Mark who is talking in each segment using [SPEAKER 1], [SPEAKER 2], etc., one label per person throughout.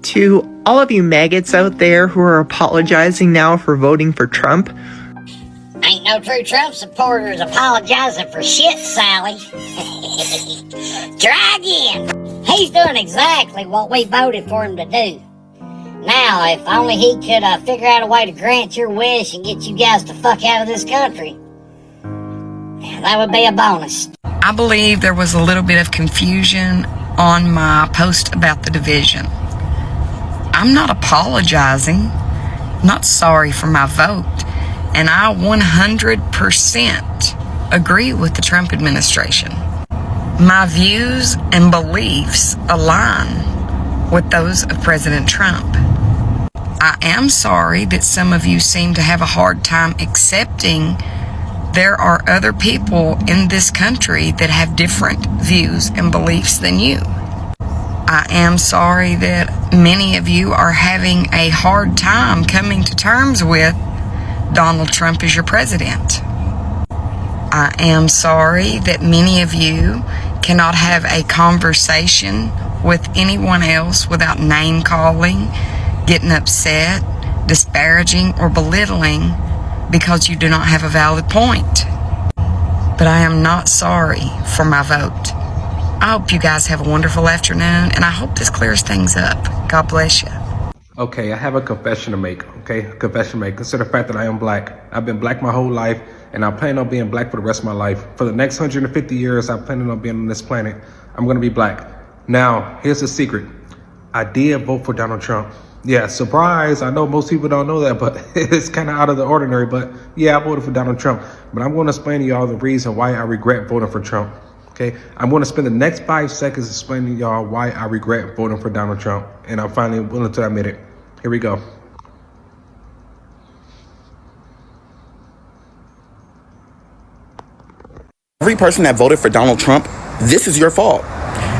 [SPEAKER 1] To all of you maggots out there who are apologizing now for voting for Trump,
[SPEAKER 2] ain't no true Trump supporters apologizing for shit, Sally. Try again. He's doing exactly what we voted for him to do. Now, if only he could figure out a way to grant your wish and get you guys to fuck out of this country, that would be a bonus.
[SPEAKER 3] I believe there was a little bit of confusion on my post about the division. I'm not apologizing. I'm not sorry for my vote. And I 100% agree with the Trump administration. My views and beliefs align with those of President Trump. I am sorry that some of you seem to have a hard time accepting there are other people in this country that have different views and beliefs than you. I am sorry that many of you are having a hard time coming to terms with Donald Trump as your president. I am sorry that many of you cannot have a conversation with anyone else without name calling, getting upset, disparaging, or belittling because you do not have a valid point. But I am not sorry for my vote. I hope you guys have a wonderful afternoon, and I hope this clears things up. God bless you.
[SPEAKER 4] Okay, I have a confession to make, Consider the fact that I am black. I've been black my whole life, and I plan on being black for the rest of my life. For the next 150 years, I'm planning on being on this planet. I'm gonna be black. Now, here's the secret. I did vote for Donald Trump. Yeah, surprise. I know most people don't know that, but it's kind of out of the ordinary. But yeah, I voted for Donald Trump. But I'm going to explain to y'all the reason why I regret voting for Trump. Okay, I'm going to spend the next 5 seconds explaining to y'all why I regret voting for Donald Trump. And I'm finally willing to admit it. Here we go.
[SPEAKER 5] Every person that voted for Donald Trump, this is your fault.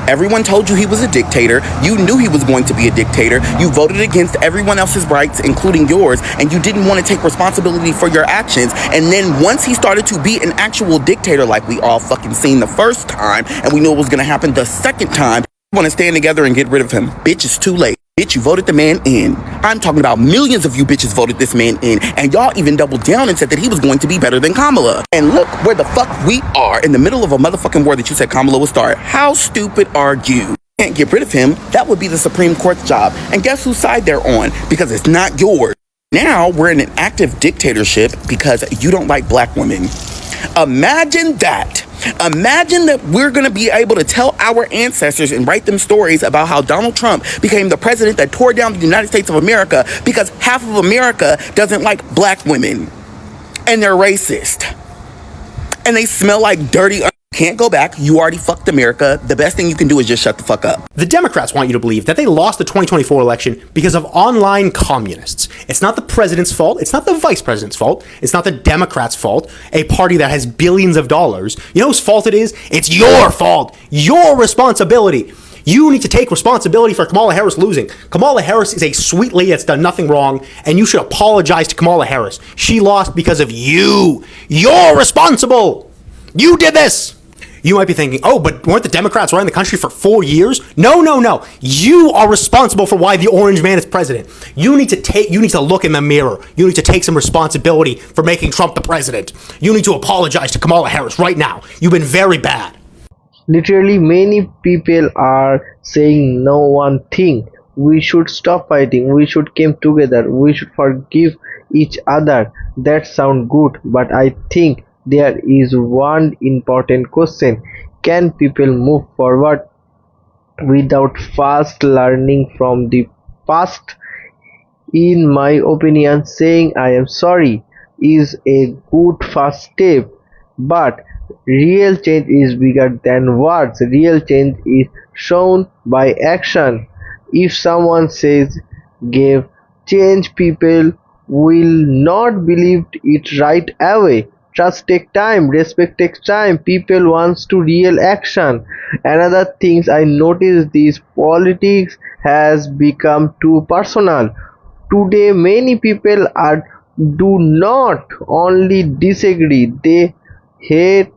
[SPEAKER 5] Everyone told you he was a dictator. You knew he was going to be a dictator. You voted against everyone else's rights, including yours, and you didn't want to take responsibility for your actions. And then once he started to be an actual dictator, like we all fucking seen the first time, and we knew it was going to happen the second time, you want to stand together and get rid of him. Bitch, it's too late. Bitch, you voted the man in. I'm talking about millions of you bitches voted this man in, and y'all even doubled down and said that he was going to be better than Kamala. And look where the fuck we are, in the middle of a motherfucking war that you said Kamala would start. How stupid are you? Can't get rid of him. That would be the Supreme Court's job. And guess whose side they're on? Because it's not yours. Now we're in an active dictatorship because you don't like black women. Imagine that. Imagine that we're going to be able to tell our ancestors and write them stories about how Donald Trump became the president that tore down the United States of America because half of America doesn't like black women. And they're racist. And they smell like dirty. Can't go back. You already fucked America. The best thing you can do is just shut the fuck up.
[SPEAKER 6] The Democrats want you to believe that they lost the 2024 election because of online communists. It's not the president's fault. It's not the vice president's fault. It's not the Democrats' fault. A party that has billions of dollars. You know whose fault it is? It's your fault. Your responsibility. You need to take responsibility for Kamala Harris losing. Kamala Harris is a sweet lady that's done nothing wrong, and you should apologize to Kamala Harris. She lost because of you. You're responsible. You did this. You might be thinking, oh, but weren't the Democrats running the country for 4 years? No. You are responsible for why the orange man is president. You need to look in the mirror. You need to take some responsibility for making Trump the president. You need to apologize to Kamala Harris right now. You've been very bad.
[SPEAKER 7] Literally, many people are saying no one thing. We should stop fighting. We should come together. We should forgive each other. That sounds good, but I think there is one important question. Can people move forward without first learning from the past? In my opinion, saying I am sorry is a good first step, but real change is bigger than words. Real change is shown by action. If someone says give change, people will not believe it right away. Trust takes time, respect takes time, people wants to real action. Another things I noticed, this politics has become too personal. Today many people do not only disagree, they hate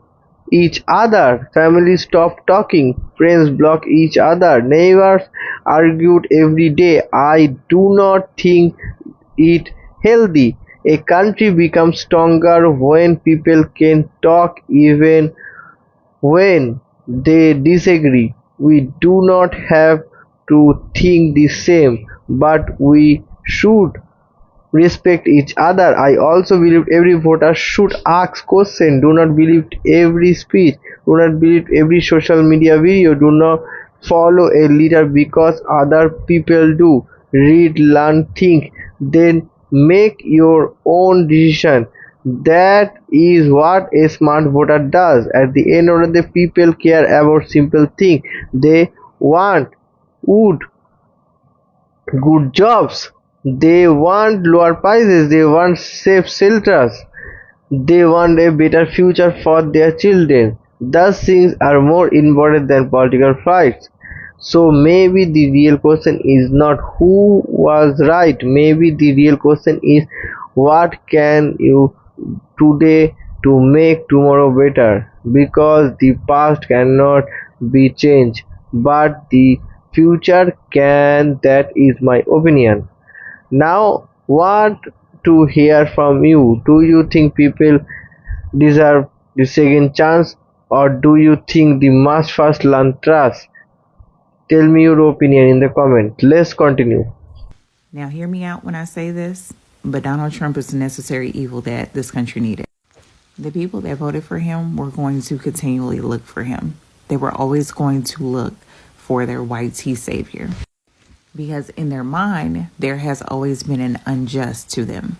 [SPEAKER 7] each other, families stop talking, friends block each other, neighbors argued every day. I do not think it healthy. A country becomes stronger when people can talk even when they disagree. We do not have to think the same, but we should respect each other. I also believe every voter should ask questions. Do not believe every speech. Do not believe every social media video. Do not follow a leader because other people do. Read, learn, think, then make your own decision. That is what a smart voter does. At the end of the day, people care about simple things. They want wood, good jobs, they want lower prices, they want safe shelters, they want a better future for their children. Those things are more important than political fights. So maybe the real question is not who was right, maybe the real question is what can you today to make tomorrow better, because the past cannot be changed but the future can. That is my opinion. Now want to hear from you. Do you think people deserve the second chance, or do you think they must first learn trust? Tell me your opinion in the comment. Let's continue.
[SPEAKER 8] Now, hear me out when I say this, but Donald Trump is the necessary evil that this country needed. The people that voted for him were going to continually look for him. They were always going to look for their white tea savior, because in their mind, there has always been an unjust to them.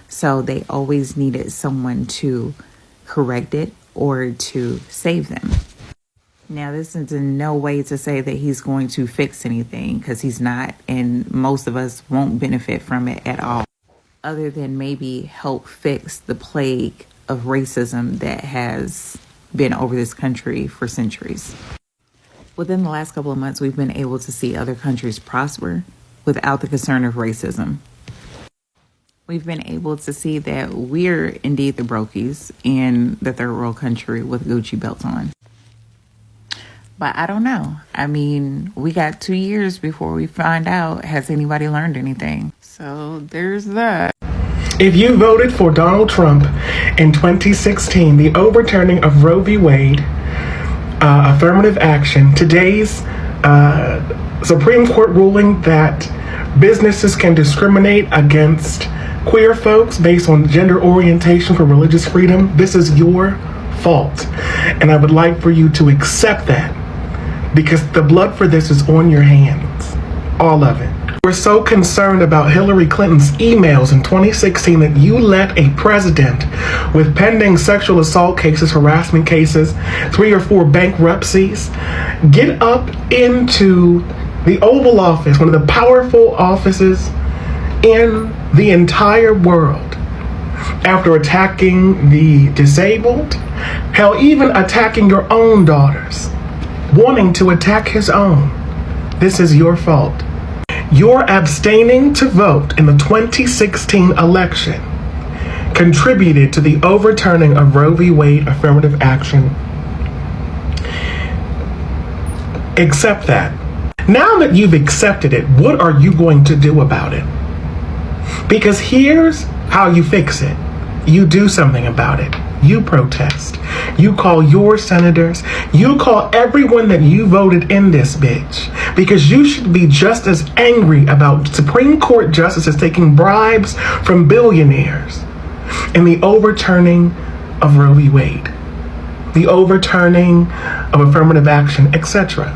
[SPEAKER 8] So they always needed someone to correct it or to save them. Now, this is in no way to say that he's going to fix anything, because he's not, and most of us won't benefit from it at all, other than maybe help fix the plague of racism that has been over this country for centuries. Within the last couple of months, we've been able to see other countries prosper without the concern of racism. We've been able to see that we're indeed the brokies in the third world country with Gucci belts on. But I don't know. I mean, we got 2 years before we find out, has anybody learned anything? So there's that.
[SPEAKER 9] If you voted for Donald Trump in 2016, the overturning of Roe v. Wade, affirmative action, today's Supreme Court ruling that businesses can discriminate against queer folks based on gender orientation for religious freedom, this is your fault. And I would like for you to accept that, because the blood for this is on your hands, all of it. We're so concerned about Hillary Clinton's emails in 2016 that you let a president with pending sexual assault cases, harassment cases, 3 or 4 bankruptcies, get up into the Oval Office, one of the powerful offices in the entire world, after attacking the disabled, hell, even attacking your own daughters, wanting to attack his own. This is your fault. Your abstaining to vote in the 2016 election contributed to the overturning of Roe v. Wade affirmative action. Accept that. Now that you've accepted it, what are you going to do about it? Because here's how you fix it. You do something about it. You protest. You call your senators. You call everyone that you voted in this bitch. Because you should be just as angry about Supreme Court justices taking bribes from billionaires and the overturning of Roe v. Wade, the overturning of affirmative action, etc.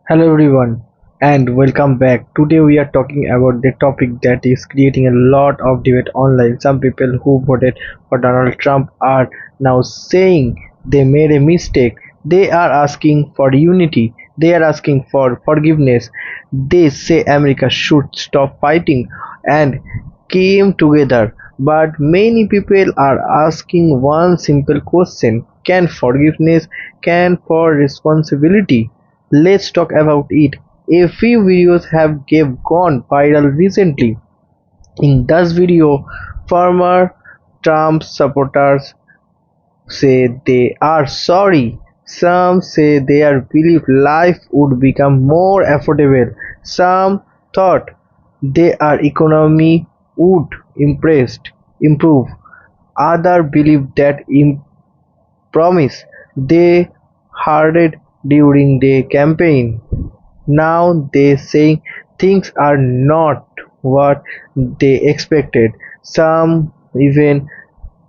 [SPEAKER 7] Hello everyone and welcome back. Today we are talking about the topic that is creating a lot of debate online. Some people who voted for Donald Trump are now saying they made a mistake. They are asking for unity. They are asking for forgiveness. They say America should stop fighting and came together. But many people are asking one simple question: can forgiveness, can for responsibility? Let's talk about it. A few videos have gone viral recently. In this video, former Trump supporters say they are sorry. Some say they are believe life would become more affordable. Some thought their economy would improve. Others believe that promise they heard during the campaign. Now they say things are not what they expected. Some even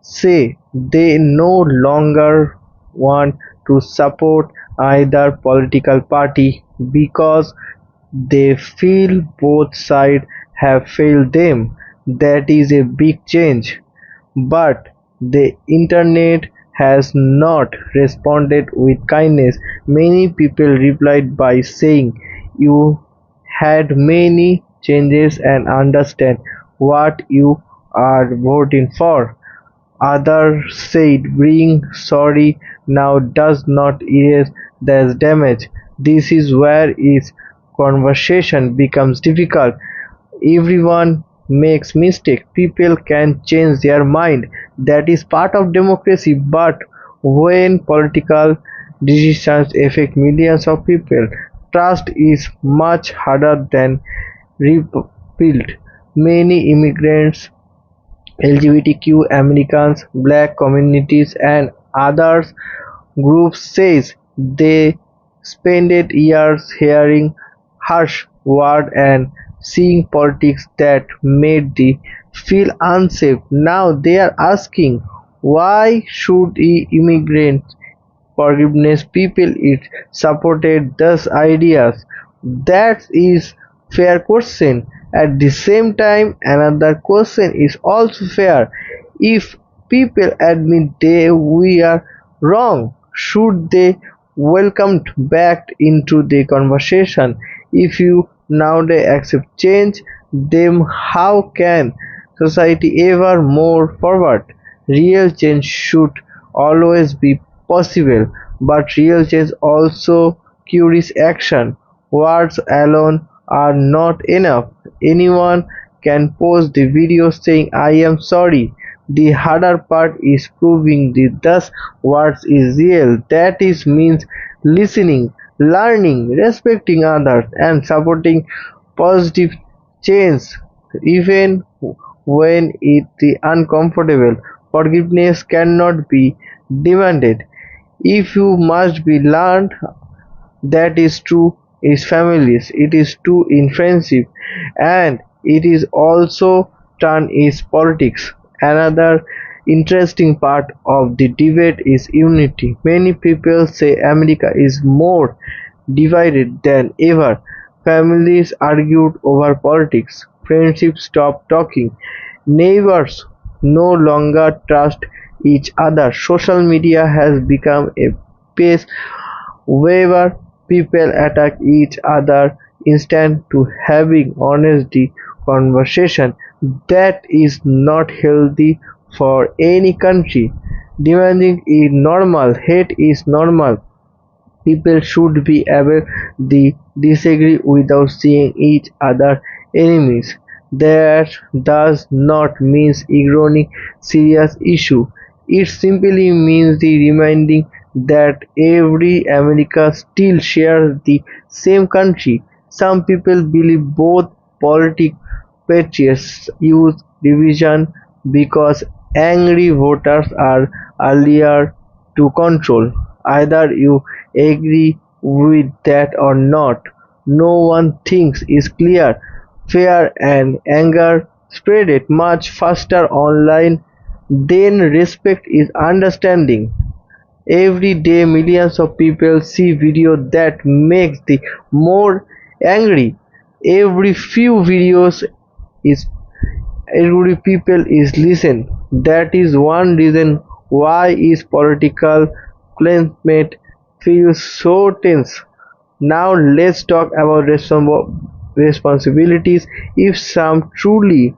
[SPEAKER 7] say they no longer want to support either political party because they feel both sides have failed them. That is a big change. But the internet has not responded with kindness. Many people replied by saying, "You had many changes and understand what you are voting for." Others said being sorry now does not erase the damage. This is where each conversation becomes difficult. Everyone makes mistakes. People can change their mind. That is part of democracy. But when political decisions affect millions of people, trust is much harder than rebuilt. Many immigrants, LGBTQ Americans, Black communities and other groups says they spent years hearing harsh words and seeing politics that made them feel unsafe. Now they are asking, why should immigrants forgiveness people it supported those ideas? That is fair question. At the same time, another question is also fair. If people admit they were wrong, should they welcomed back into the conversation? If you nowadays accept change, then how can society ever move forward? Real change should always be possible, but real change also requires action. Words alone are not enough. Anyone can post the video saying I am sorry. The harder part is proving that those words is real. That is means listening, learning, respecting others and supporting positive change even when it is uncomfortable. Forgiveness cannot be demanded. If you must be learned, that is true in families, it is true in friendship, and it is also done in politics. Another interesting part of the debate is unity. Many people say America is more divided than ever. Families argued over politics, friendships stopped talking, neighbors no longer trust each other. Social media has become a place where people attack each other instead to having honest conversation. That is not healthy for any country. Demanding is normal, hate is normal. People should be able to disagree without seeing each other enemies. That does not mean ignoring serious issues. It simply means the reminding that every America still shares the same country. Some people believe both political patriots use division because angry voters are easier to control. Either you agree with that or not. No one thinks is clear. Fear and anger spread it much faster online than respect is understanding. Every day millions of people see video that makes them more angry. Every few videos is every people is listen. That is one reason why is political climate feels so tense. Now let's talk about responsibilities. If some truly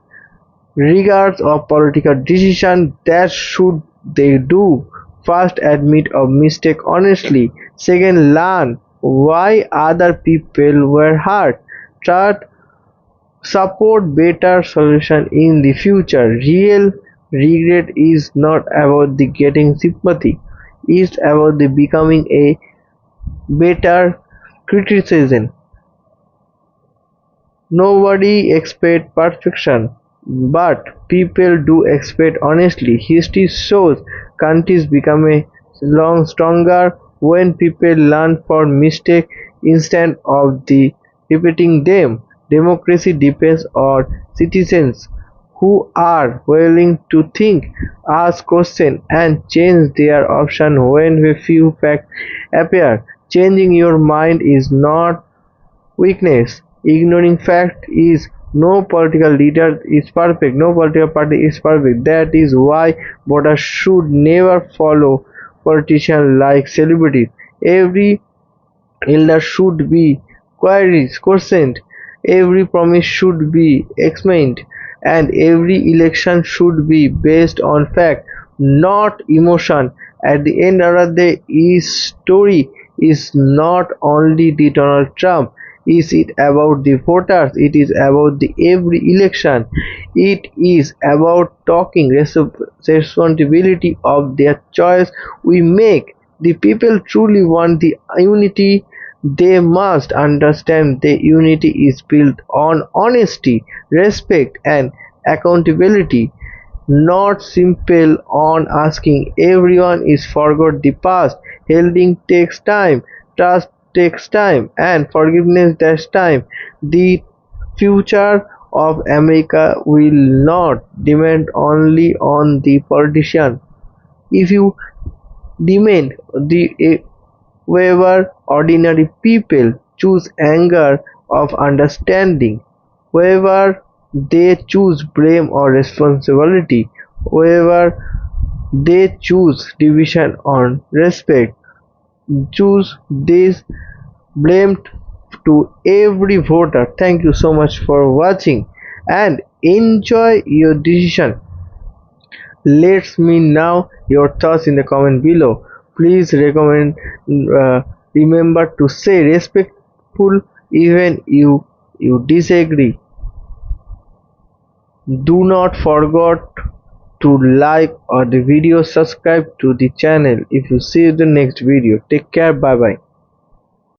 [SPEAKER 7] regards of political decision, that should they do? First, admit a mistake honestly. Second, learn why other people were hurt. Third, support better solution in the future. Real Regret is not about the getting sympathy. It's about the becoming a better criticism. Nobody expects perfection, but people do expect honesty. History shows countries become a stronger when people learn from mistakes instead of repeating them. Democracy depends on citizens who are willing to think, ask questions, and change their option when a few facts appear. Changing your mind is not weakness. Ignoring fact is no political leader is perfect, no political party is perfect. That is why voters should never follow politicians like celebrities. Every elder should be questioned, every promise should be examined, and every election should be based on fact, not emotion. At the end of the day, his story is not only the Donald Trump. Is it about the voters? It is about the every election. It is about talking responsibility of their choice we make. The people truly want the unity. They must understand the unity is built on honesty, respect, and accountability, not simple on asking everyone is forgot the past. Healing takes time, trust takes time, and forgiveness takes time. The future of America will not depend only on the politician. If you demand the wherever ordinary people choose anger of understanding, wherever they choose blame or responsibility, wherever they choose division on respect, choose this blame to every voter. Thank you so much for watching and enjoy your decision. Let me know your thoughts in the comment below. Please remember to say respectful even you disagree. Do not forget to like or the video, subscribe to the channel. If you see the next video, take care, bye bye.